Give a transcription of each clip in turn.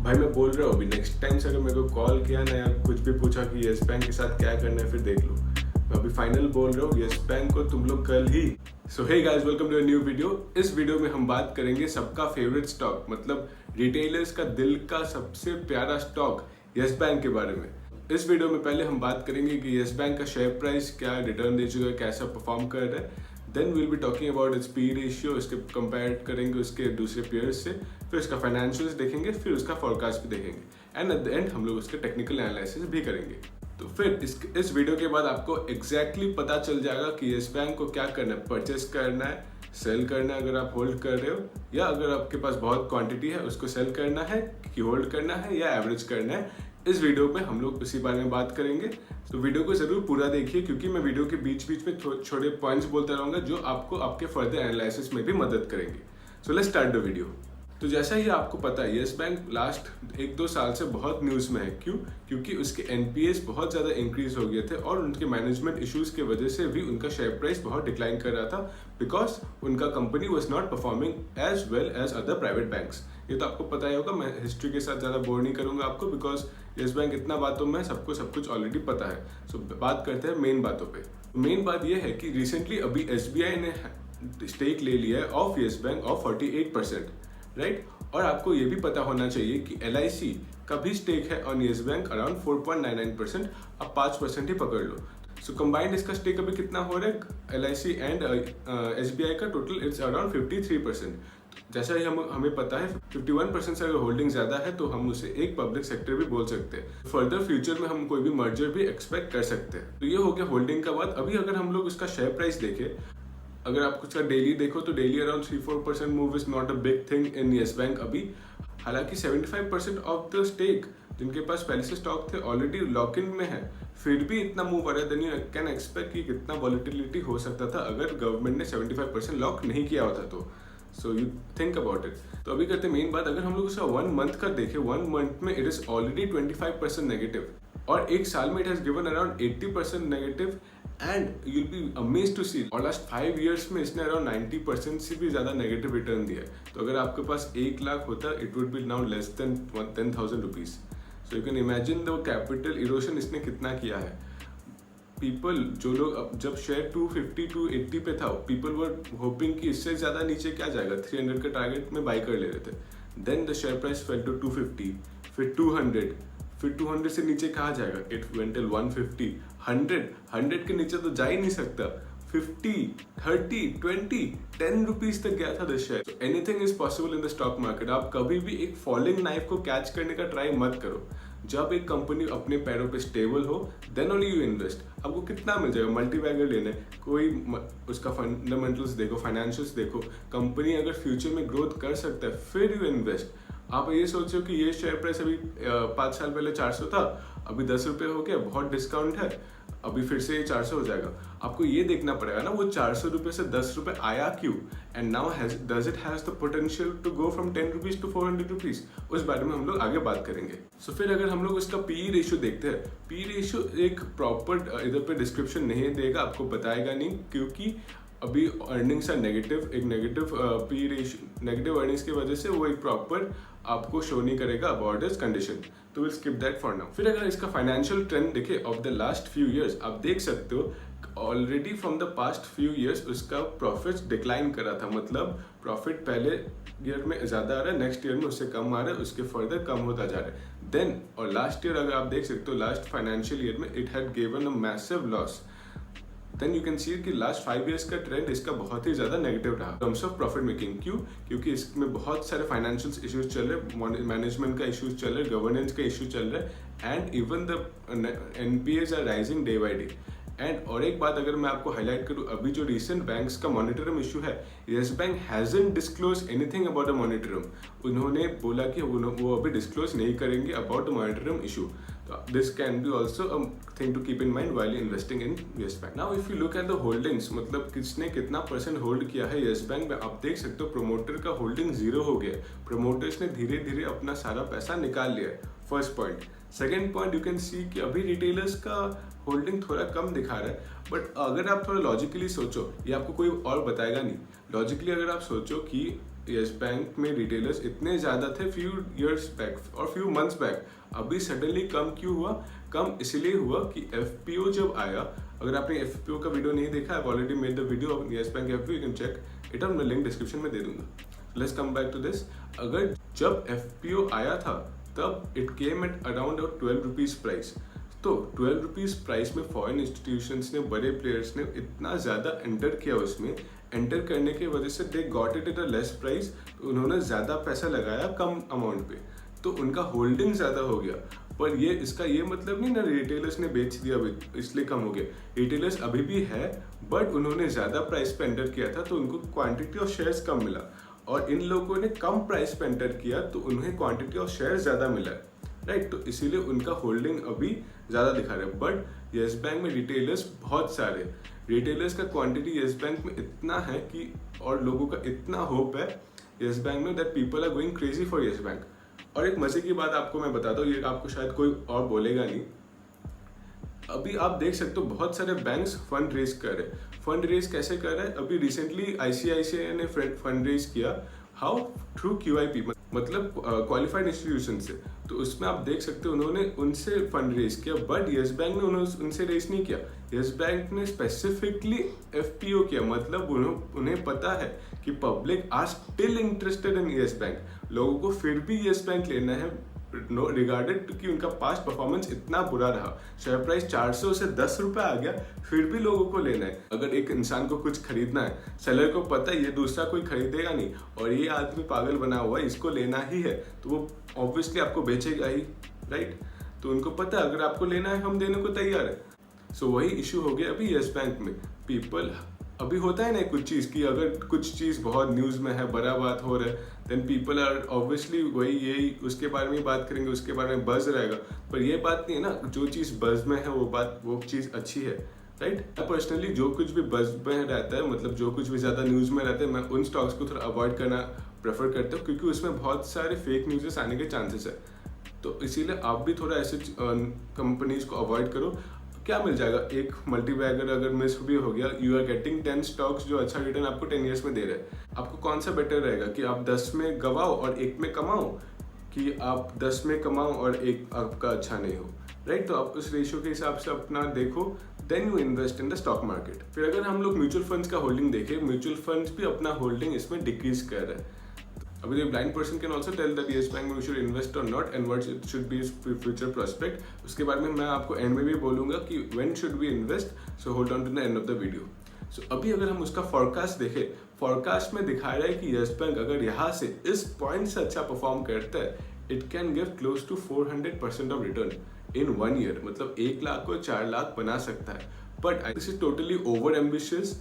भाई मैं बोल रहा हूँ अभी नेक्स्ट टाइम से अगर मेरे को कॉल किया ना या कुछ भी पूछा कि यस बैंक के साथ क्या करना है फिर देख लो। मैं अभी फाइनल बोल रहा हूँ, यस बैंक को तुम लोग कल ही। So hey guys, welcome to a new video. इस वीडियो में हम बात करेंगे सबका फेवरेट स्टॉक, मतलब रिटेलर्स का दिल का सबसे प्यारा स्टॉक यस बैंक के बारे में। इस वीडियो में पहले हम बात करेंगे कि यस बैंक का शेयर प्राइस क्या रिटर्न दे चुका है, कैसा परफॉर्म कर रहा है। Then will be talking about its P ratio, इसके कंपेयर करेंगे उसके दूसरे पेयर्स से, फिर उसका फाइनेंशियल्स देखेंगे, फिर उसका फॉरकास्ट भी देखेंगे एंड एट द एंड हम लोग उसके टेक्निकल एनालिसिस भी करेंगे। तो फिर इस वीडियो के बाद आपको एग्जैक्टली पता चल जाएगा कि यस बैंक को क्या करना है, परचेस करना है, सेल करना है अगर आप होल्ड कर रहे हो, या अगर आपके पास बहुत क्वांटिटी है उसको सेल करना है कि होल्ड करना है या एवरेज करना है। इस वीडियो में हम लोग उसी बारे में बात करेंगे। तो वीडियो को जरूर पूरा देखिए क्योंकि मैं वीडियो के बीच बीच में छोटे पॉइंट्स बोलता रहूंगा जो आपको आपके फर्दर एनालिसिस में भी मदद करेंगे। So let's start the video. तो जैसा ही आपको पता है, यस बैंक लास्ट 1-2 साल से बहुत न्यूज में है। क्यों? क्योंकि उसके एनपीएस बहुत ज्यादा इंक्रीज हो गए थे और उनके मैनेजमेंट इश्यूज की वजह से भी उनका शेयर प्राइस बहुत डिक्लाइन कर रहा था, बिकॉज उनका company was not performing as well as other private banks. ये तो आपको पता ही होगा, मैं हिस्ट्री के साथ ज्यादा बोर नहीं करूंगा आपको, बिकॉज यस बैंक इतना बातों में सबको सब कुछ ऑलरेडी पता है। सो बात करते हैं मेन बातों पे। मेन बात यह है कि रिसेंटली अभी एसबीआई ने स्टेक ले लिया है of Yes bank of 48%, right. और आपको ये भी पता होना चाहिए कि एलआईसी का भी स्टेक है ऑन यस बैंक अराउंड 4.99%, अब 5% ही पकड़ लो। सो कंबाइंड इसका स्टेक अभी कितना हो रहा है एलआईसी एंड एसबीआई का टोटल इट्स अराउंड 53%। जैसा ही हमें पता है 51% से अगर होल्डिंग ज्यादा है तो हम उसे एक पब्लिक सेक्टर भी बोल सकते हैं। फर्दर फ्यूचर में हम कोई भी मर्जर भी एक्सपेक्ट कर सकते हैं। तो ये हो गया होल्डिंग का बात। अभी अगर हम लोग उसका शेयर प्राइस देखें, अगर आप उसका डेली देखो तो daily around 3-4% move is not a big thing in Yes bank अभी। हालांकि 75% ऑफ द स्टेक जिनके पास पहले से स्टॉक थे ऑलरेडी लॉक इन में है, फिर भी इतना मूव आ रहा है। देन यू कैन एक्सपेक्ट कि कितना वॉलिटिलिटी हो सकता था अगर गवर्नमेंट ने 75% लॉक नहीं किया होता तो। So you think about it. तो अभी करते मेन बात, अगर हम लोग उसका 1 मंथ का देखें, 1 मंथ में इट इज ऑलरेडी 25% नेगेटिव और एक साल में it has given around 80% negative and you'll be amazed to see. और लास्ट 5 इयर्स में इसने अराउंड 90% से भी ज्यादा नेगेटिव रिटर्न दिया है। तो अगर आपके पास 1 लाख होता it would be now less than 10,000 rupees. So you can imagine the capital erosion इसने कितना किया है। पीपल जो लोग जब शेयर 250-280 पे था, पीपल वर होपिंग कि इससे ज्यादा नीचे क्या जाएगा, 300 का टारगेट में बाई कर ले रहे थे। Then the share price fell to 250, फिर 200, फिर 200 से नीचे कहाँ जाएगा, इट वेंट टिल 150, 100 के नीचे तो जा ही नहीं सकता। 50, 30, 20, 10 रुपीज तक गया था the share. Anything is possible in the stock market. आप कभी भी एक फॉलिंग नाइफ को कैच करने का ट्राई मत करो। जब एक कंपनी अपने पैरों पे स्टेबल हो देन ओनली यू इन्वेस्ट। आपको कितना मिल जाएगा, मल्टीबैगर लेना है, कोई उसका फंडामेंटल्स देखो, फाइनेंशियल्स देखो, कंपनी अगर फ्यूचर में ग्रोथ कर सकता है फिर यू इन्वेस्ट। आप ये सोचो कि ये शेयर प्राइस अभी 5 साल पहले 400 था, अभी 10 रुपये हो गया, बहुत डिस्काउंट है, अभी फिर से ये 400 हो जाएगा। आपको ये देखना पड़ेगा ना वो 400 रुपये से 10 रुपये आया क्यों, and now does it has the potential to go from 10 rupees to 400 rupees. उस बारे में हम लोग आगे बात करेंगे। सो फिर अगर हम लोग उसका पी रेशियो देखते हैं, पी रेशियो एक प्रॉपर इधर पे डिस्क्रिप्शन नहीं देगा, आपको बताएगा नहीं, क्योंकि अभी अर्निंग्स आर नेगेटिव। एक negative P ratio, negative earnings की वजह से वो एक प्रॉपर आपको शो नहीं करेगा अबाउट दिस कंडीशन। तो will skip that for now. फिर अगर इसका फाइनेंशियल ट्रेंड देखे of the last few years, आप देख सकते हो already from the past few years उसका प्रॉफिट डिक्लाइन कर रहा था। मतलब प्रॉफिट पहले ईयर में ज्यादा आ रहा है, नेक्स्ट ईयर में उससे कम आ रहा है, उसके फर्दर कम होता जा रहा है। देन और लास्ट ईयर अगर आप देख सकते हो, लास्ट फाइनेंशियल ईयर में it had given a massive loss. Then you can see कि लास्ट 5 इयर्स का ट्रेंड इसका बहुत ही ज्यादा नेगेटिव रहा टर्म्स ऑफ प्रॉफिट मेकिंग। क्यों? क्योंकि इसमें बहुत सारे फाइनेंशियल इश्यूज चल रहे, मैनेजमेंट का इश्यूज चल रहे, गवर्नेंस का इशू चल रहा है, and even the NPS are rising day by day. And और एक बात अगर मैं आपको हाईलाइट करूं, अभी जो रिसेंट बैंक्स का मॉनिटरम इशू है, Yes bank hasn't disclose anything about the moratorium. उन्होंने बोला कि वो अभी डिस्क्लोज नहीं करेंगे about the moratorium issue. This can be also a thing to keep in mind while investing in Yes Bank. Now if you look at the holdings, मतलब किसने कितना परसेंट होल्ड किया है Yes Bank में, आप देख सकते हो प्रोमोटर का होल्डिंग 0 हो गया। प्रोमोटर्स ने धीरे धीरे अपना सारा पैसा निकाल लिया है, first point. Second point, you can see कि अभी रिटेलर्स का होल्डिंग थोड़ा कम दिखा रहा है, बट अगर आप थोड़ा लॉजिकली सोचो, ये आपको कोई और बताएगा नहीं, लॉजिकली अगर आप सोचो कि यस बैंक में रिटेलर्स इतने ज़्यादा थे फ्यू ईयर्स बैक और फ्यू मंथ्स बैक, अभी सडनली कम क्यों हुआ? कम इसलिए हुआ कि FPO जब आया, अगर आपने FPO का वीडियो नहीं देखा, I already made the video of Yes Bank FPO, you can check it out, मैं लिंक डिस्क्रिप्शन में दे दूंगा। Let's come back to this. अगर जब FPO आया था तब it came at around 12 rupees price. तो 12 रुपीज़ प्राइस में फॉरेन इंस्टीट्यूशंस ने, बड़े प्लेयर्स ने इतना ज़्यादा एंटर किया उसमें, एंटर करने की वजह से they got it at a less price, उन्होंने ज़्यादा पैसा लगाया कम अमाउंट पे, तो उनका होल्डिंग ज़्यादा हो गया। पर ये इसका ये मतलब नहीं ना रिटेलर्स ने बेच दिया इसलिए कम हो गया। रिटेलर्स अभी भी है, बट उन्होंने ज़्यादा प्राइस पे एंटर किया था तो उनको क्वांटिटी ऑफ शेयर्स कम मिला, और इन लोगों ने कम प्राइस पे एंटर किया तो उन्हें क्वांटिटी ऑफ शेयर ज़्यादा मिला, राइट। तो इसीलिए उनका होल्डिंग अभी ज़्यादा दिखा रहा है। बट यस बैंक में रिटेलर्स बहुत सारे, रिटेलर्स का क्वांटिटी यस बैंक में इतना है कि, और लोगों का इतना होप है यस बैंक में, that people are going crazy for Yes Bank. और एक मजे की बात आपको मैं बताता हूँ, ये आपको शायद कोई और बोलेगा नहीं, अभी आप देख सकते हो बहुत सारे बैंक्स फंड रेज कर रहे हैं। फंड रेज कैसे कर रहे हैं? अभी रिसेंटली ICICI ने फंड रेज किया, हाउ? थ्रू QIP, मतलब क्वालिफाइड इंस्टीट्यूशन से। तो उसमें आप देख सकते हो उन्होंने उनसे फंड रेज किया, बट यस बैंक ने उनसे रेज नहीं किया। यस बैंक ने स्पेसिफिकली FPO किया, मतलब उन्हें पता है कि public are still interested in Yes Bank, लोगों को फिर भी यस बैंक लेना है, नो रिगार्डेड कि उनका पास्ट परफॉर्मेंस इतना बुरा रहा, शेयर प्राइस 400 से 10 रुपए आ गया, फिर भी लोगों को लेना है। अगर एक इंसान को कुछ खरीदना है, सेलर को पता है ये दूसरा कोई खरीदेगा नहीं और ये आदमी पागल बना हुआ है, इसको लेना ही है, तो वो ऑब्वियसली आपको बेचेगा ही, राइट। तो उनको पता है अगर आपको लेना है हम देने को तैयार है। सो वही इशू हो गया अभी यस बैंक में। पीपल, अभी होता है ना कुछ चीज़ की, अगर कुछ चीज़ बहुत न्यूज़ में है, बड़ा बात हो रहा है, देन पीपल आर ऑब्वियसली वही यही उसके बारे में बात करेंगे, उसके बारे में बज़ रहेगा। पर ये बात नहीं है ना, जो चीज़ बज़ में है वो चीज़ अच्छी है, राइट। पर्सनली जो कुछ भी बज़ में रहता है, मतलब जो कुछ भी ज़्यादा न्यूज़ में रहता है, मैं उन स्टॉक्स को थोड़ा अवॉइड करना प्रेफर करता हूँ, क्योंकि उसमें बहुत सारे फेक न्यूज़ेस आने के चांसेस है। तो इसीलिए आप भी थोड़ा ऐसे कंपनीज को अवॉइड करो। क्या मिल जाएगा? एक मल्टीबैगर अगर मिस भी हो गया, यू आर गेटिंग 10 स्टॉक्स जो अच्छा रिटर्न आपको 10 ईयर्स में दे रहे हैं। आपको कौन सा बेटर रहेगा कि आप 10 में गवाओ और 1 में कमाओ, कि आप 10 में कमाओ और 1 आपका अच्छा नहीं हो, राइट। तो आप उस रेशियो के हिसाब से अपना देखो, then you invest in the stock market. फिर अगर हम लोग म्यूचुअल फंड्स का होल्डिंग देखें, म्यूचुअल फंड्स भी अपना होल्डिंग इसमें डिक्रीज कर रहे हैं। अभी the blind person can also tell that yes bank we should invest or not and what should be its future prospect, उसके बारे में मैं आपको एंड में भी बोलूँगा कि when should we invest, so hold on to the end of the video। So अभी अगर हम उसका forecast देखें, forecast में दिखा रहा है कि yes bank अगर यहाँ से इस पॉइंट से अच्छा परफॉर्म करता है, it can give close to 400% of return in 1 year, मतलब 1 लाख को 4 लाख बना सकता है। But this is totally over ambitious,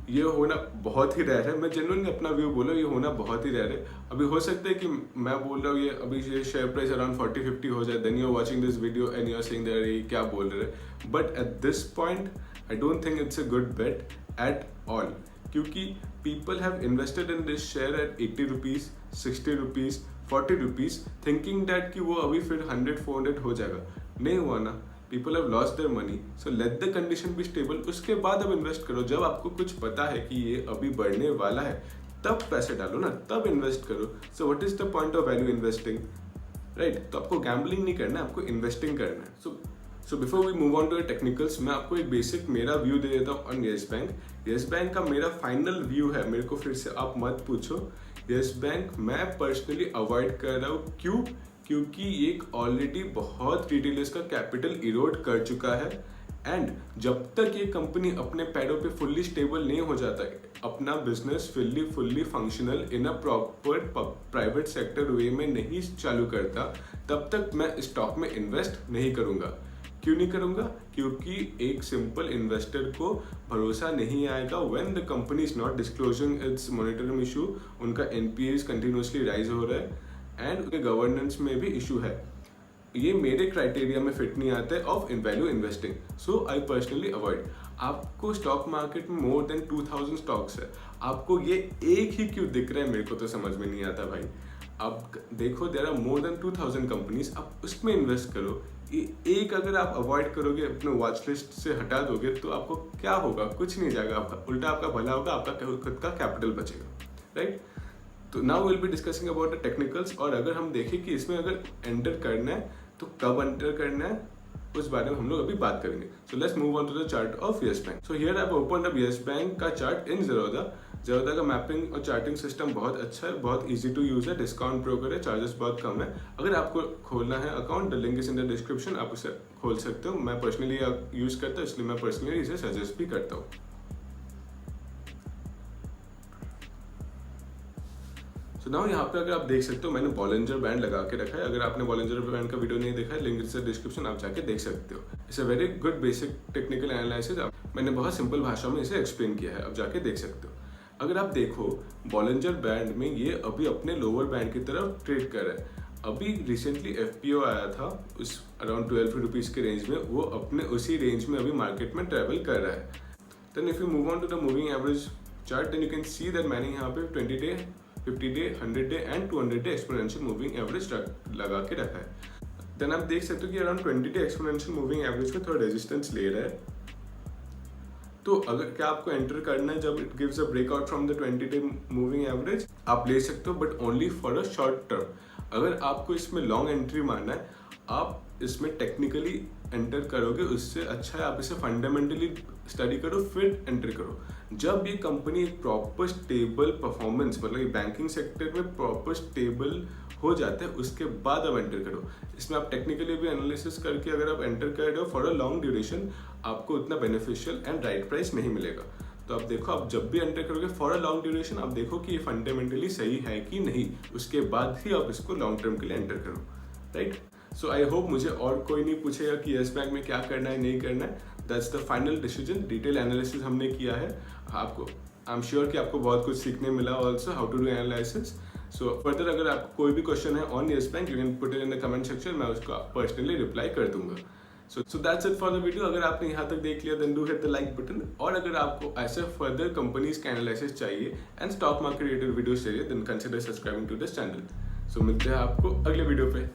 ये होना बहुत ही रेयर है। मैं जेन्युइनली अपना व्यू बोला, ये होना बहुत ही रेयर है। अभी हो सकता है कि मैं बोल रहा हूँ ये अभी ये शेयर प्राइस अराउंड 40-50 हो जाए, then you are watching this video and you are saying that ये क्या बोल रहे हैं, but at this point I don't think it's a good bet at all, क्योंकि people have invested in this share at 80 rupees, 60 rupees, 40 rupees, thinking that कि वो अभी फिर 100-400 हो जाएगा। नहीं हुआ ना, people have lost their money, so let the condition be stable, उसके बाद अब इन्वेस्ट करो। जब आपको कुछ पता है कि ये अभी बढ़ने वाला है, तब पैसे डालो ना, तब इन्वेस्ट करो। So what is the point of value investing, right. तो आपको गैम्बलिंग नहीं करना है, आपको इन्वेस्टिंग करना है। So before we move on to technicals, मैं आपको एक बेसिक मेरा व्यू दे देता हूँ on Yes Bank. Yes Bank का मेरा फाइनल व्यू है, मेरे को फिर से आप मत पूछो। येस बैंक मैं पर्सनली अवॉइड कर रहा हूँ, क्यों? क्योंकि ये ऑलरेडी बहुत रिटेलर्स का कैपिटल इरोड कर चुका है, एंड जब तक ये कंपनी अपने पैरों पे फुल्ली स्टेबल नहीं हो जाता है, अपना business fully functional in a proper private sector way में नहीं चालू करता, तब तक मैं स्टॉक में इन्वेस्ट नहीं करूँगा। क्यों नहीं करूँगा? क्योंकि एक सिंपल इन्वेस्टर को भरोसा नहीं आएगा when the company is not disclosing it's monitoring issue, उनका NPAs कंटिन्यूसली राइज हो रहा है एंड उनके गवर्नेंस में भी इशू है। ये मेरे क्राइटेरिया में फिट नहीं आता है of value investing, so I personally avoid. आपको स्टॉक मार्केट में मोर देन 2000 स्टॉक्स है, आपको ये एक ही क्यों दिख रहा है मेरे को तो समझ में नहीं आता भाई। आप देखो there are more than 2000 companies, आप उसमें इन्वेस्ट करो। एक अगर आप अवॉइड करोगे, अपने वॉच लिस्ट से हटा दोगे, तो आपको क्या होगा? कुछ नहीं जाएगा, आपका उल्टा आपका भला होगा, आपका खुद का कैपिटल बचेगा, राइट। तो now will be discussing about the technicals, और अगर हम देखें कि इसमें अगर एंटर करना है तो कब एंटर करना है उस बारे में हम लोग अभी बात करेंगे. So let's move on to the chart of Yes Bank. So here I have opened up Yes Bank का चार्ट इन Zerodha. Zerodha का मैपिंग और चार्टिंग सिस्टम बहुत अच्छा है, बहुत इजी टू यूज है, डिस्काउंट ब्रोकर है, चार्जेस बहुत कम है. अगर आपको खोलना है account, the link is in the description, आप उसे खोल सकते हो. मैं पर्सनली यूज करता हूँ, इसलिए मैं पर्सनली इसे सजेस्ट भी करता हूँ. तो नाउ यहाँ पे अगर आप देख सकते हो मैंने बॉलिंजर बैंड लगा के रखा है. अगर आपने बॉलिंजर बैंड का वीडियो नहीं देखा है, link is in the description, आप जाके देख सकते हो. It's a very good basic technical analysis. मैंने बहुत सिंपल भाषा में इसे एक्सप्लेन किया है, आप जाके देख सकते हो. अगर आप देखो बॉलिंजर बैंड में ये अभी अपने लोअर बैंड की तरफ ट्रेड कर रहा है. अभी रिसेंटली FPO आया था उस अराउंड 12 रुपीज़ के रेंज में, वो अपने उसी रेंज में अभी मार्केट में ट्रेवल कर रहा है. Then if you move on to the moving average chart, then you can see that मैंने यहाँ पे 20 day 50 day 100 day and 200 day exponential moving average लगा के रखा है. देन आप देख सकते हो कि around 20 day exponential moving average में थोड़ा रेजिस्टेंस ले रहा है. तो अगर क्या आपको एंटर करना है जब it gives a breakout from the 20 day moving average, आप ले सकते हो, but only for a short term. अगर आपको इसमें लॉन्ग एंट्री मारना है, आप इसमें टेक्निकली एंटर करोगे, उससे अच्छा है आप इसे फंडामेंटली स्टडी करो फिर एंटर करो. जब ये कंपनी एक प्रॉपर स्टेबल परफॉर्मेंस, मतलब बैंकिंग सेक्टर में प्रॉपर स्टेबल हो जाता है, उसके बाद आप एंटर करो. इसमें आप टेक्निकली भी एनालिसिस करके अगर आप एंटर कर रहे हो फॉर अ लॉन्ग ड्यूरेशन, आपको उतना बेनिफिशियल एंड राइट प्राइस नहीं मिलेगा. तो आप देखो, आप जब भी एंटर करोगे फॉर अ लॉन्ग ड्यूरेशन, आप देखो कि ये फंडामेंटली सही है कि नहीं, उसके बाद ही आप इसको लॉन्ग टर्म के लिए एंटर करो. राइट. सो आई होप मुझे और कोई नहीं पूछेगा कि यस बैंक में क्या करना है नहीं करना है. That's the final decision. Detail analysis हमने किया है. आपको आई एम श्योर कि आपको बहुत कुछ सीखने मिला also how to do analysis. So further अगर आपको कोई भी क्वेश्चन है on Yes Bank, you can put it in the comment section, मैं उसको पर्सनली रिप्लाई कर दूंगा. So that's it for the video. अगर आपने यहाँ तक देख लिया then do hit the like button, और अगर आपको ऐसे फर्दर कंपनीज का एनालिसिस चाहिए and stock market related videos चाहिए, then consider subscribing to this channel. So मिलते हैं आपको अगले वीडियो पे.